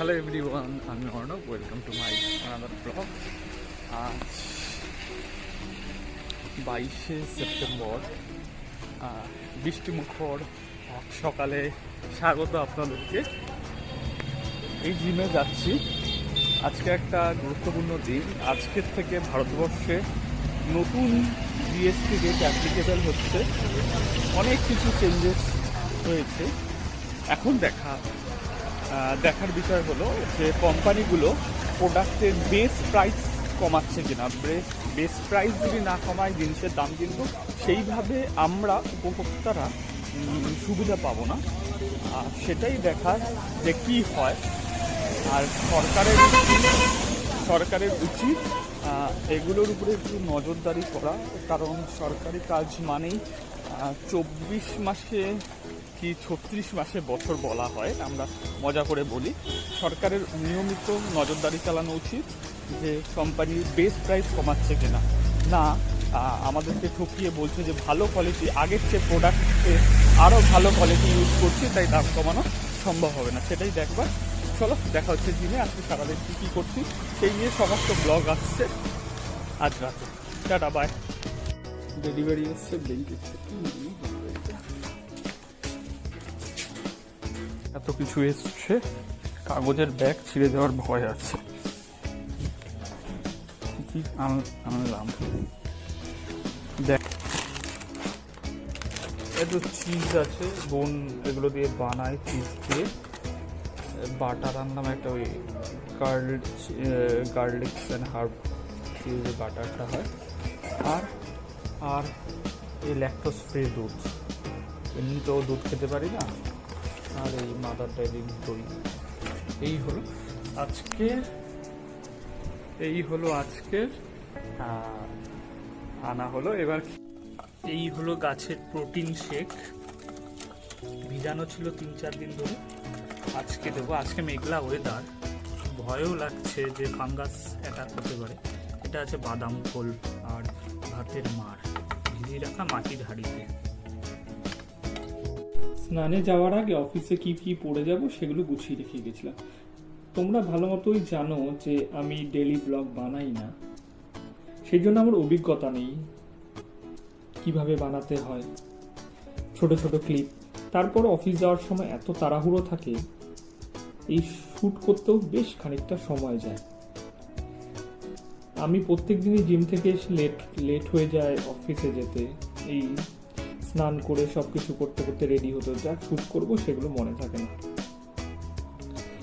Hello everyone, আমি Arnab. Welcome to my another blog. আজ 22শে September, বৃষ্টিমুখর সকালে স্বাগত আপনাদেরকে। এই জিমে যাচ্ছি। আজকে একটা গুরুত্বপূর্ণ দিন। আজকের থেকে ভারতবর্ষে নতুন জিএসটি রেট অ্যাপ্লিকেবল হচ্ছে। অনেক কিছু চেঞ্জেস হয়েছে। এখন দেখার বিষয় হলো যে কোম্পানিগুলো প্রোডাক্টের বেস প্রাইস কমাচ্ছে কিনা। বেস প্রাইস যদি না কমায়, জিনিসের দাম কিন্তু সেইভাবে আমরা উপভোক্তারা সুবিধা পাবো না। সেটাই দেখার যে কী হয়। আর সরকারের উচিত এগুলোর উপরে একটু নজরদারি করা, কারণ সরকারি কাজ মানেই 24 মাসে কি 36 মাসে বছর বলা হয়, আমরা মজা করে বলি। সরকারের নিয়মিত নজরদারি চালানো উচিত যে কোম্পানির বেস প্রাইস কমাচ্ছে কিনা। না আমাদেরকে ঠকিয়ে বলছে যে ভালো কোয়ালিটি, আগের চেয়ে প্রোডাক্টে আরও ভালো কোয়ালিটি ইউজ করছে, তাই দাম কমানো সম্ভব হবে না। সেটাই দেখবার। চলো, দেখা হচ্ছে জিমে। আজকে সারাদিন কী করছি সেই নিয়ে সমস্ত ব্লগ আসছে আজ রাতে। Tata, by. ডেলিভারি এসছে ব্লিঙ্কিট থেকে। এত কিছু এসছে, কাগজের ব্যাগ ছিঁড়ে যাওয়ার ভয় আছে। কি আনলাম দেখ, একটু চিজ আছে, বোন এগুলো দিয়ে বানায়, চিজ দিয়ে। বাটার আনলাম একটা, ওই গার্লিক্স অ্যান্ড হার্ব দিয়ে যে বাটারটা হয়। আর এই ল্যাকটোজ ফ্রি দুধ। এমনিতেও দুধ খেতে পারি না। আর এই মাদার ডাইরি দই। এই হলো আজকের আনা হলো। এবার এই হলো গাছের প্রোটিন শেক, ভিজানো ছিল 3-4 দিন ধরে। আজকে দেবো। আজকে মেঘলা ওয়েদার, ভয়ও লাগছে যে ফাঙ্গাস অ্যাটাক হতে পারে। এটা আছে বাদাম খোল আর ভাতের মাড়, ভিজিয়ে রাখা মাটির হাঁড়িতে। স্নানে যাওয়ার আগে অফিসে কি কি পড়ে যাব সেগুলো গুছিয়ে রেখে গেছিলাম। তোমরা ভালো মতোই জানো যে আমি ডেইলি ব্লগ বানাই না, সেই জন্য আমার অভিজ্ঞতা নেই কিভাবে বানাতে হয়। ছোট ছোট ক্লিপ। তারপর অফিস যাওয়ার সময় এত তাড়াহুড়ো থাকে, এই শ্যুট করতেও বেশ খানিকটা সময় যায়। আমি প্রত্যেক দিনই জিম থেকে এসে লেট হয়ে যায় অফিসে যেতে। এই স্নান করে সবকিছু করতে করতে রেডি হতে, যা শ্যুট করবো সেগুলো মনে থাকে না।